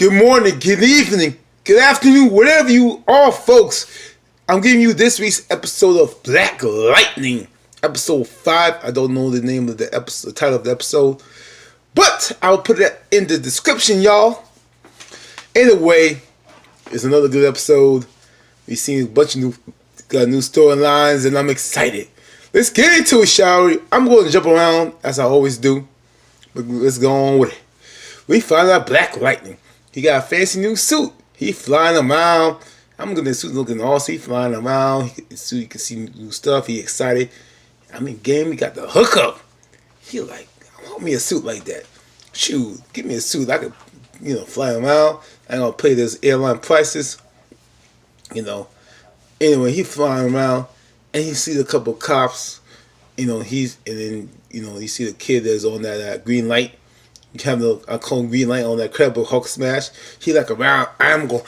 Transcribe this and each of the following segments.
good morning, good evening, good afternoon, whatever you are, folks. I'm giving you this week's episode of Black Lightning, episode 5. I don't know the name of the episode, the title of the episode, but I'll put it in the description, y'all. Anyway, it's another good episode. We've seen a bunch of new storylines, and I'm excited. Let's get into it, shall we? I'm going to jump around as I always do, but let's go on with it. We find out Black Lightning. He got a fancy new suit. He flying around. I'm looking at the suit looking awesome. He flying around. You can see new stuff. He excited. Game, he got the hookup. He like, I want me a suit like that. Shoot, give me a suit. I could, fly around. I ain't gonna pay those airline prices. Anyway, he flying around, and he sees a couple cops. You see the kid that's on that green light. You have I call him green light on that Incredible Hulk smash. He like around ammo,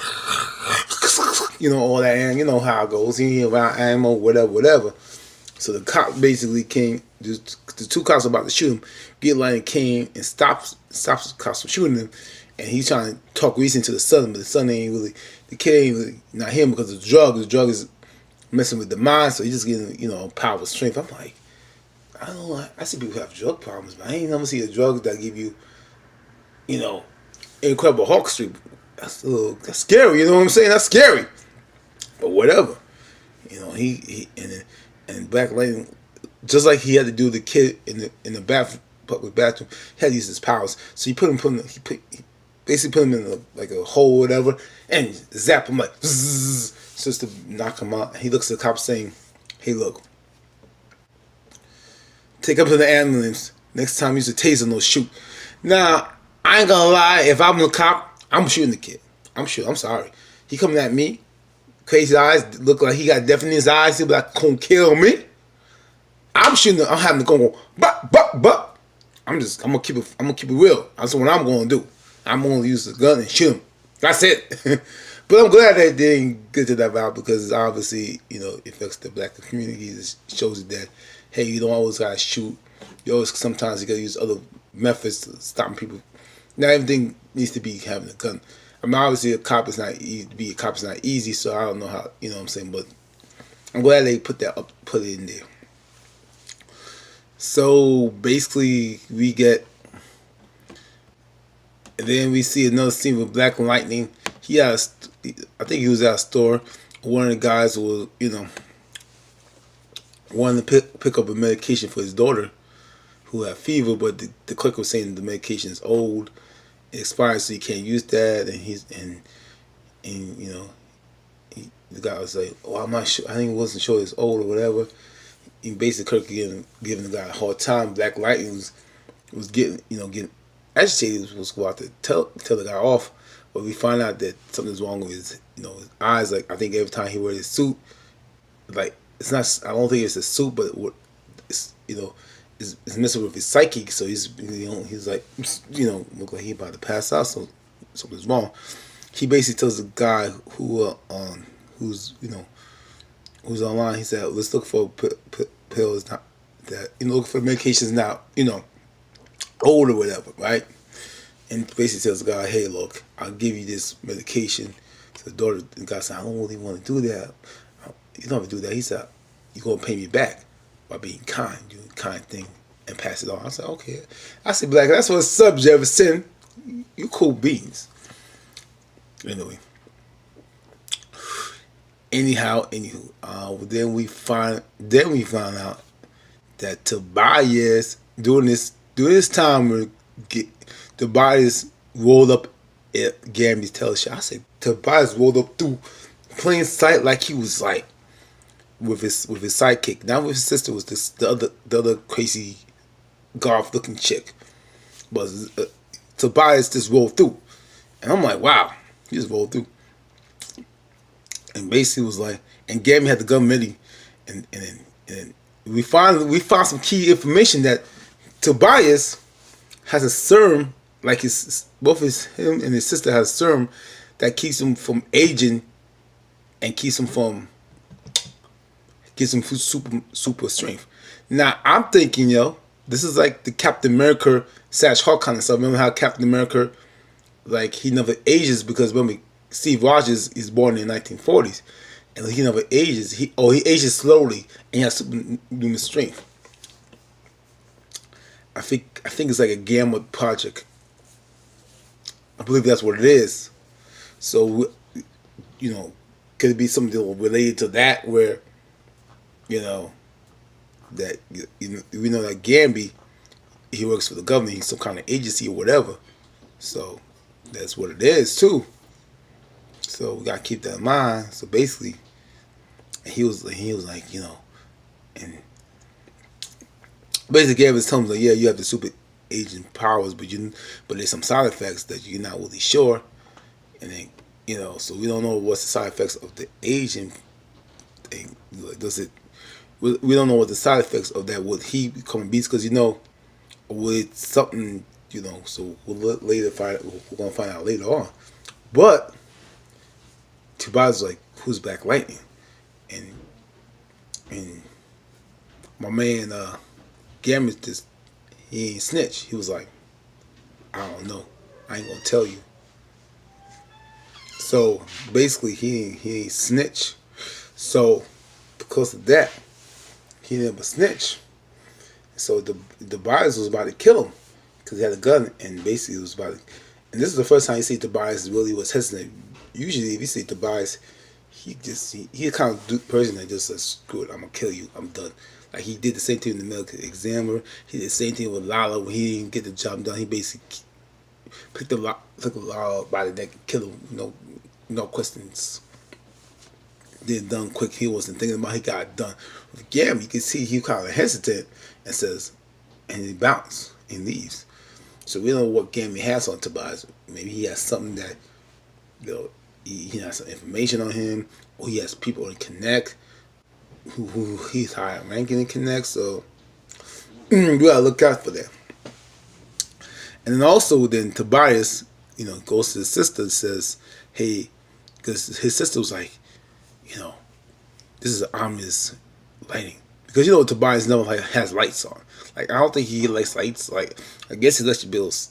all that, and you know how it goes. He around ammo, whatever. So the cop basically came. The two cops about to shoot him. Green light came and stops the cops from shooting him, and he's trying to talk reason to the son, but the son ain't really. The kid ain't really not him because of the drug. The drug is messing with the mind, so he's just getting power, strength. I'm like, I don't know. I see people who have drug problems, but I ain't never see a drug that give you. Incredible Hulk Street. That's scary. You know what I'm saying? That's scary. But whatever. He and Black Lightning, just like he had to do the kid in the public bathroom, he had to use his powers. So he basically put him in a hole, or whatever, and zap him like zzz, just to knock him out. He looks at the cop saying, "Hey, look, take him to the ambulance. Next time use a taser, no shoot." Now, I ain't gonna lie, if I'm a cop, I'm shooting the kid. I'm sorry. He coming at me, crazy eyes, look like he got death in his eyes, he'll be like, gonna kill me. I'm shooting I'm having to go, but. I'm gonna keep it real. That's what I'm gonna do. I'm gonna use the gun and shoot him. That's it. But I'm glad that they didn't get to that route because obviously, it affects the black community. It shows you that, hey, you don't always gotta shoot. Sometimes you gotta use other methods to stop people. Not everything needs to be having a gun. Obviously a cop is not easy. To be a cop is not easy, so I don't know how, what I'm saying, but I'm glad they put it in there. So basically then we see another scene with Black Lightning. I think he was at a store. One of the guys was, wanted to pick up a medication for his daughter who had fever, but the clerk was saying the medication is old, it expired, so you can't use that. The guy was like, "Oh, I'm not sure. I think he wasn't sure it's old or whatever." He basically giving the guy a hard time. Black Lightning was getting agitated. Was about to tell the guy off, but we find out that something's wrong with his eyes. Like I think every time he wears his suit, like it's not. I don't think it's a suit, but it's is messing with his psyche, so he's like look like he about to pass out, so something's wrong. He basically tells the guy who's online. He said, "Let's look for pills now that look for medications now old or whatever, right?" And basically tells the guy, "Hey, look, I'll give you this medication." So the guy said, "I don't really want to do that." "You don't have to do that." He said, "You're gonna pay me back by being kind, doing a kind thing, and pass it on." I said, "Okay." I said, "Black, that's what's up, Jefferson. You cool beans." Anyway. Anywho, then we find out that Tobias during this time where Tobias rolled up at Gamby's television. I said Tobias rolled up through plain sight like he was like with his sidekick. Not with his sister, was the other crazy golf looking chick. But Tobias just rolled through, and I'm like, wow, he just rolled through. And basically was like, and Gamby had the gun ready, and we found some key information that Tobias has a serum, like him and his sister has a serum that keeps him from aging and gives him super strength. Now I'm thinking, this is like the Captain America / Hulk kind of stuff. Remember how Captain America like he never ages because remember Steve Rogers is born in the 1940s, and he never ages. He ages slowly and he has superhuman strength. I think it's like a gamma project. I believe that's what it is. So could it be something related to that where you know that we know that Gamby he works for the government. He's some kind of agency or whatever. So that's what it is too. So we gotta keep that in mind. So basically, he was like and basically Gamby was telling him like, yeah, you have the super agent powers, but there's some side effects that you're not really sure, and then so we don't know what's the side effects of the agent thing. Like, does it? We don't know what the side effects of that would he become a beast because with something so we're gonna find out later on. But Tobias was like, who's Black Lightning? And my man Gambit just he ain't snitch. He was like, I don't know. I ain't gonna tell you. So basically he ain't snitch. So because of that, he never snitch. So the Tobias was about to kill him because he had a gun, and basically it was about to, and this is the first time you see Tobias really was hesitant. Usually if you see Tobias, he kind of person that just says, screw it, I'm gonna kill you, I'm done. Like he did the same thing in the medical examiner. He did the same thing with Lala when he didn't get the job done. He basically took Lala by the neck and killed him. No questions. Did it done quick. He wasn't thinking about it. He got it done. With Gam, you can see he kind of hesitant and says, and he bounced and leaves. So we don't know what Gammy has on Tobias. Maybe he has something that he has some information on him, or he has people in Connect who he's higher ranking in Connect. So we gotta look out for that. And then also Tobias, goes to his sister and says, hey, because his sister was like, this is an ominous lighting. Because Tobias never has lights on. Like I don't think he likes lights. Like I guess his electric bill is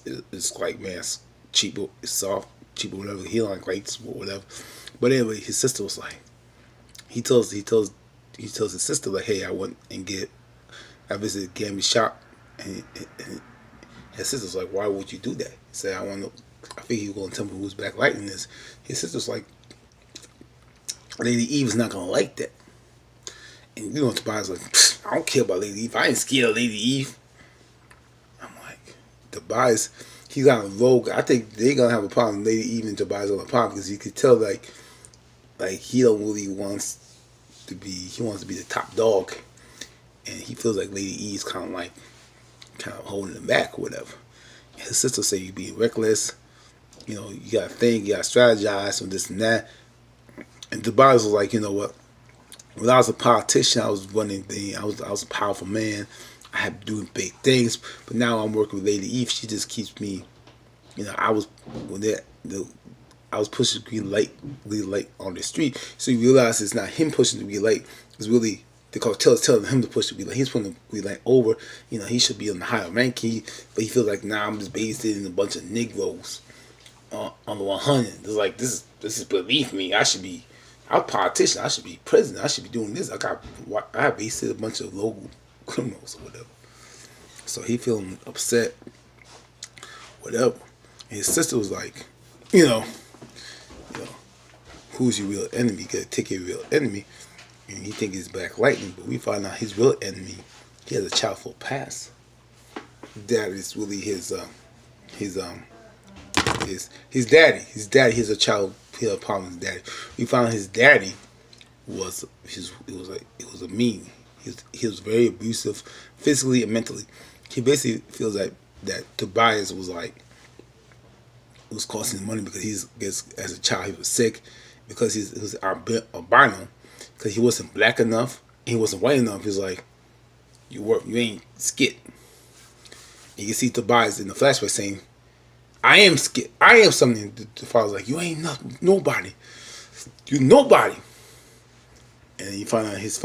like it's cheap, it's soft, cheap or whatever. He don't like lights or whatever. But anyway, his sister was like, he tells his sister like, hey, I visited Gamby's shop, and his sister's like, why would you do that? He said, I think he was gonna tell me who's Black Lightning is. His sister's like, Lady Eve is not gonna like that. And Tobias like, I don't care about Lady Eve. I ain't scared of Lady Eve. I'm like, Tobias, he got a rogue. I think they're gonna have a problem. Lady Eve and Tobias on a problem because you could tell like he don't really wants to be. He wants to be the top dog, and he feels like Lady Eve's kind of holding him back or whatever. And his sister say you being reckless. You gotta think, you gotta strategize, and this and that. And Tobias was like, you know what? When I was a politician, I was running things. I was a powerful man. I had doing big things. But now I'm working with Lady Eve. She just keeps me. I was pushing the green light on the street. So you realize it's not him pushing the green light. It's really the cartel is telling him to push the green light. He's putting the green light over. He should be on the higher rank. But he feels like, nah, I'm just based in a bunch of Negroes on the 100. It's like this is beneath me. I'm a politician. I should be president. I should be doing this. I basically a bunch of local criminals or whatever. So he feeling upset, whatever. And his sister was like, who's your real enemy? You gotta take your real enemy. And he think he's Black Lightning, but we find out his real enemy, he has a childhood past. That is really his daddy. His daddy has a child. He had a problem with his daddy. We found his daddy was a mean. He was very abusive, physically and mentally. He basically feels like that Tobias was costing him money because as a child he was sick because he was albino because he wasn't black enough. He wasn't white enough. He was like, you ain't skit. And you can see Tobias in the flashback saying, I am skit. I am something. The father's like, you ain't nobody. You nobody. And you find out his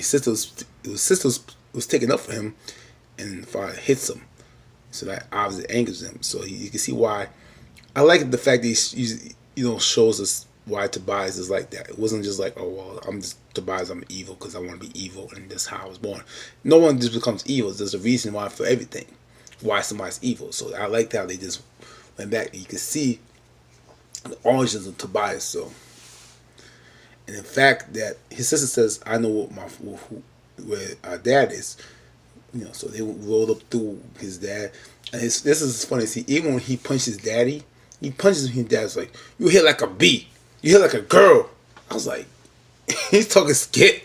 sister was taking up for him, and the father hits him. So that obviously angers him. So you can see why I like the fact that shows us why Tobias is like that. It wasn't just like, oh well, I'm just Tobias, I'm evil because I want to be evil, and that's how I was born. No one just becomes evil. There's a reason why for everything, why somebody's evil. So I liked how they just went back. You can see the origins of Tobias. So, and in fact, that his sister says, "I know where our dad is." So they rolled up through his dad, and this is funny. See, even when he punches daddy, he punches him. His dad's like, "You hit like a bee. You hit like a girl." I was like, he's talking skit.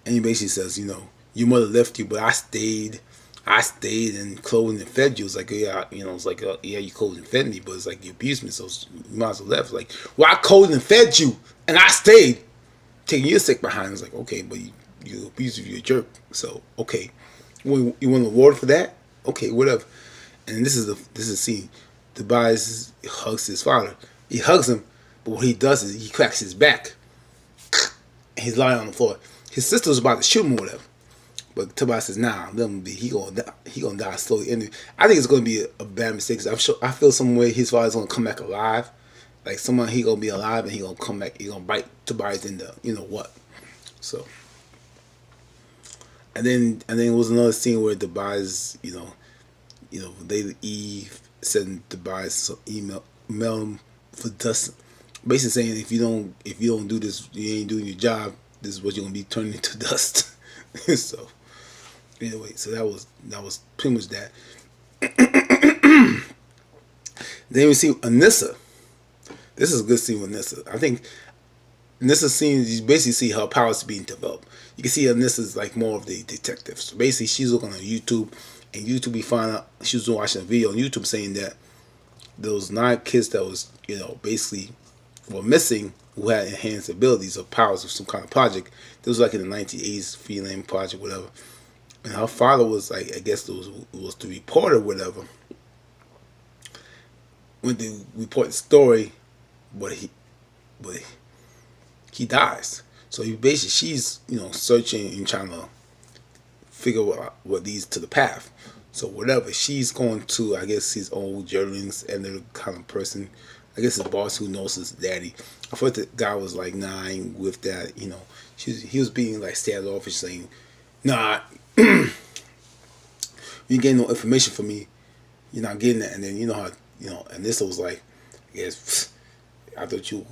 And he basically says, your mother left you, but I stayed. I stayed and clothed and fed you. It's like, yeah, it's like, yeah, you clothed and fed me, but it's like you abused me, so you might as well left. Like, well, I clothed and fed you, and I stayed, taking your sick behind. It's like, okay, but you abusive, you're a jerk. So, okay, you want an award for that? Okay, whatever. And this is the scene. Tobias hugs his father. He hugs him, but what he does is he cracks his back. And he's lying on the floor. His sister was about to shoot him or whatever. But Tobias says, nah, let him be. He gonna die slowly. And I think it's gonna be a bad mistake. Cause I feel some way his father's gonna come back alive. Like he gonna be alive and he gonna come back. He gonna bite Tobias in the what. So. And then it was another scene where Tobias, Eve sent Tobias email him for dust, basically saying if you don't do this, you ain't doing your job. This is what you're gonna be turning into dust. So anyway, so that was pretty much that. Then we see Anissa. This is a good scene with Anissa. I think Anissa's scene, you basically see her powers being developed. You can see Anissa's like more of the detective. So basically, she's looking on YouTube, and YouTube we find out she was watching a video on YouTube saying that those 9 kids that was basically were missing, who had enhanced abilities or powers of some kind of project. This was like in the 1980s, Freeland project, whatever. And her father was like, I guess it was the reporter, whatever. Went to report the story, but he dies. So she's searching and trying to figure out what leads to the path. So whatever, she's going to, I guess, his old journalings and the kind of person, I guess his boss who knows his daddy. I thought the guy was like, nah, I ain't with that. He was being like standoffish, saying, nah, you ain't getting no information from me. You're not getting that. And then how and this was like, I guess, I thought you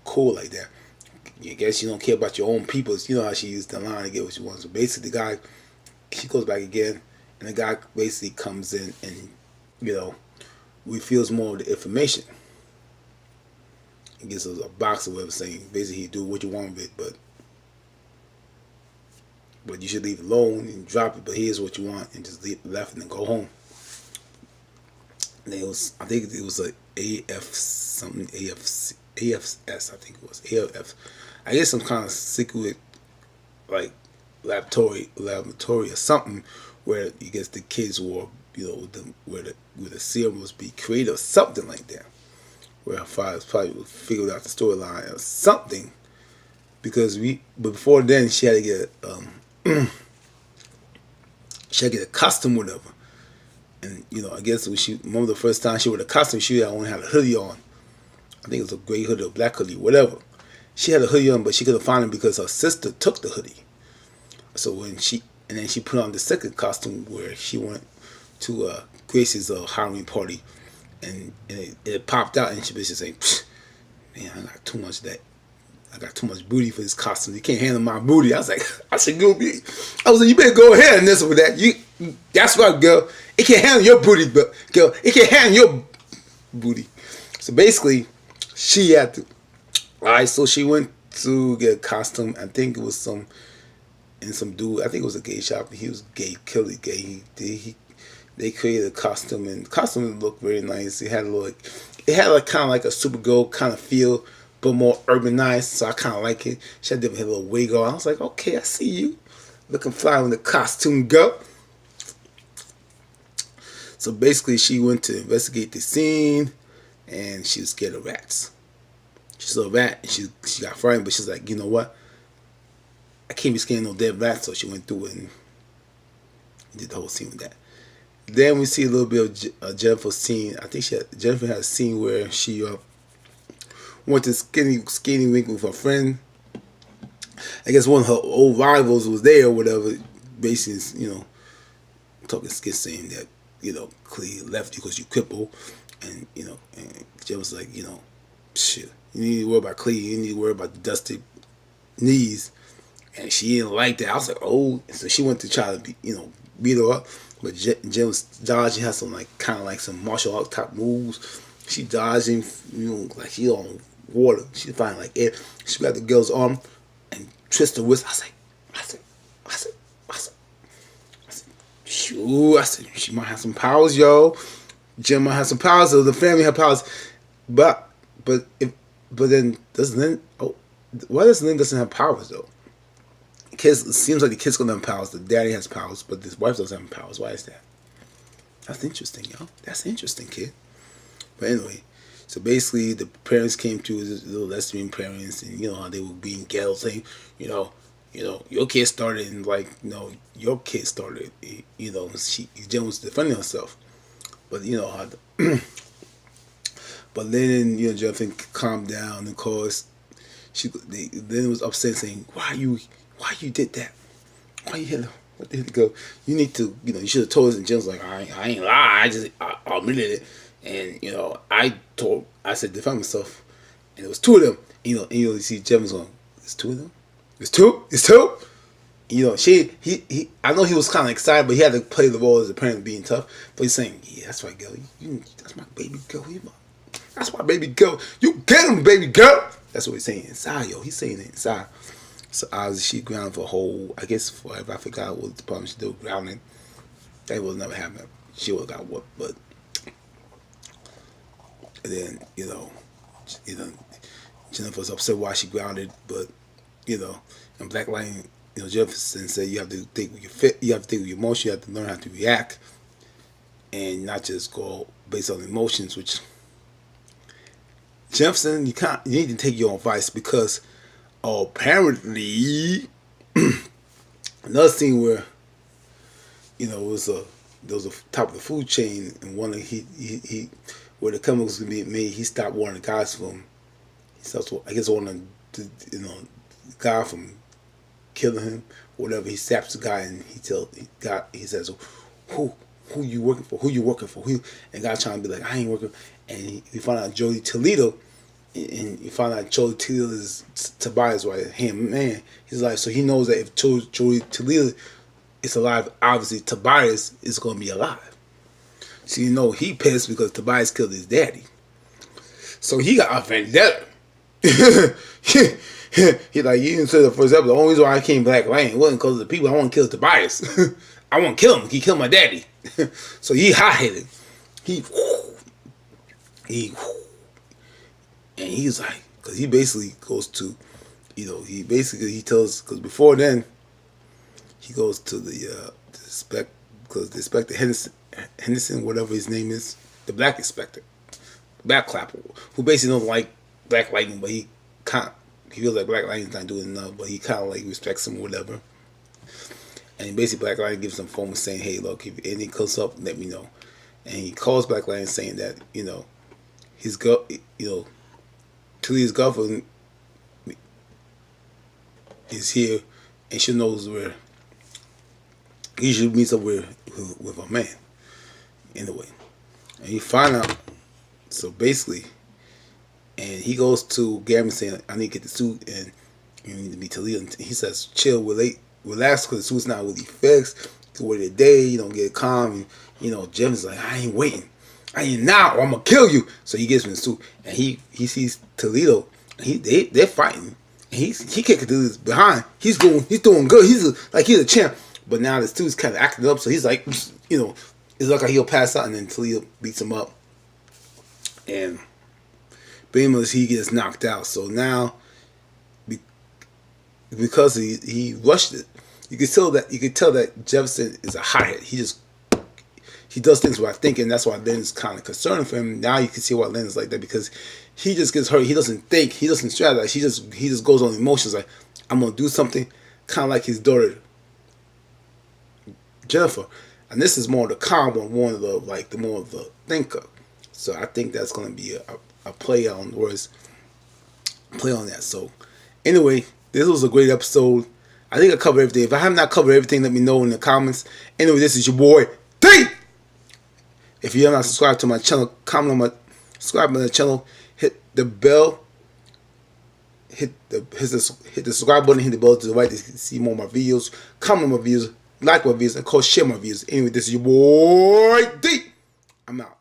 cool like that. I guess you don't care about your own people. You know how she used the line to get what she wants. So basically, the guy, she goes back again, and the guy basically comes in and reveals more of the information. He gives us a box or whatever, saying basically do what you want with it, but you should leave it alone and drop it. But here's what you want, and just leave it left and then go home. And I think it was like AF something, AFC. AFS, I think it was AFF. I guess some kind of secret, like laboratory or something, where you guess the kids were, where the serum was be created or something like that. Where her father's probably figured out the storyline or something, but before then she had to get a costume, whatever. And I guess when remember the first time she wore the costume, she only had a hoodie on. I think it was a gray hoodie or black hoodie, whatever. She had a hoodie on, but she couldn't find it because her sister took the hoodie. So then she put on the second costume where she went to Grace's Halloween party, and it popped out, and she basically said, "Man, I got too much of that. I got too much booty for this costume. You can't handle my booty." I was like, you better go ahead and this with that. That's right, girl. It can't handle your booty, but girl, it can't handle your booty. So basically, she had to. Alright, so she went to get a costume. I think it was some dude. I think it was a gay shop. He was gay, killer gay. They created a costume, and the costume looked very nice. It had like kind of like a Supergirl kind of feel, but more urbanized. So I kind of like it. She had a little wig on. I was like, okay, I see you, looking fly with the costume, girl. So basically, she went to investigate the scene, and she was scared of rats. She saw a rat, and she got frightened, but she's like, you know what? I can't be scared of no dead rat. So she went through it and did the whole scene with that. Then we see a little bit of Jennifer's scene. I think Jennifer had a scene where she went to skating rink with her friend. I guess one of her old rivals was there or whatever. Basically, talking skit saying that, Clay left you because you cripple. And, and Jen was like, shit, you need to worry about Clay. You need to worry about the dusty knees. And she didn't like that. I was like, oh. So she went to try to, beat her up. But Jen was dodging, had some, kind of like some martial arts type moves. She dodging, like she on water. She find like air. She got the girl's arm and twist her wrist. I said, shoo. I said, she might have some powers, yo. Jen might have some powers, so the family have powers. But then does Lynn? Oh, why does Lynn doesn't have powers though? Kids, it seems like the kids gonna have powers. The daddy has powers, but this wife doesn't have powers. Why is that? That's interesting, yo. That's interesting, kid. But anyway, so basically the parents came to the little lesbian parents, and how they were being ghetto, saying, your kid started, and your kid started. Jen was defending herself, but how. But then Jefferson calmed down, and of course, then was upset, saying, why you did that? Why you hit him? What the hell go? You need to, you should have told us. And Jim's like, I ain't lie. I admitted it. And, I said, defend myself. And it was two of them. You see Jim's going, it's two of them? It's two? It's two? I know he was kind of excited, but he had to play the role as a parent being tough. But he's saying, yeah, that's right, girl. That's my baby girl. That's my baby girl. You get him, baby girl. That's what he's saying inside, yo. He's saying it inside. So obviously she grounded for a whole, I guess forever. I forgot what the problem she did grounding. That was never happening. She would have got whooped, but and then Jennifer's upset why she grounded, but and Black Lightning, Jefferson said you have to think with your fit, you have to think with your emotion, you have to learn how to react, and not just go based on emotions. Which Jefferson, you need to take your own advice because. Apparently, another scene where there was a top of the food chain, and one of he where the chemicals can be made, he stopped warning the guys from. He stopped, I guess, warning the guy from killing him, or whatever. He saps the guy and he says, who you working for? Who you working for? And the guy trying to be like, I ain't working. And he found out Jody Toledo. And you find out Joey Toledo is Tobias' right hand man. He's like, so he knows that if Joey Toledo is alive, obviously Tobias is going to be alive. So he pissed because Tobias killed his daddy. So he got a vendetta. He like, you didn't say the first episode. The only reason why I came Black Lightning wasn't because of the people. I want to kill Tobias. I want to kill him. He killed my daddy. So he hot-headed. And he's like, because he basically goes to, he tells, because before then, he goes to the Inspector Henderson, whatever his name is, the Black Inspector, Black Clapper, who basically don't like Black Lightning, but he feels like Black Lightning's not doing enough, but he kind of respects him or whatever. And basically Black Lightning gives him a phone saying, hey, look, if anything comes up, let me know. And he calls Black Lightning saying that, his girl, Toledo's girlfriend is here, and she knows where he should meet up with a man. Anyway, and he find out. So basically, and he goes to Gavin saying, "I need to get the suit, and you need to meet Toledo." And he says, "Chill, relax, because the suit's not really fixed. Wait a day, you don't get calm." And Jim's like, "I ain't waiting. I ain't now, or I'm gonna kill you." So he gets in the suit, and he sees Toledo. And they're fighting. And he kicking Toledo's behind. He's doing good. He's a champ. But now the suit's kind of acting up, so he's like, it's like he'll pass out, and then Toledo beats him up, and Bamus he gets knocked out. So now, because he rushed it, you could tell that Jefferson is a hothead. He does things without thinking. That's why Len's kind of concerned for him. Now you can see why Len's like that, because he just gets hurt. He doesn't think. He doesn't strategize. He just goes on emotions. Like, I'm gonna do something, kind of like his daughter Jennifer. and this is more the calm one, more of the like the more of the thinker. So I think that's gonna be a play on words, play on that. So anyway, this was a great episode. I think I covered everything. If I have not covered everything, let me know in the comments. Anyway, this is your boy D. If you have not subscribed to my channel, comment on my subscribe to my channel, hit the bell, hit the subscribe button, hit the bell to the right to see more of my videos, comment on my videos, like my videos, and of course share my videos. Anyway, this is your boy D. I'm out.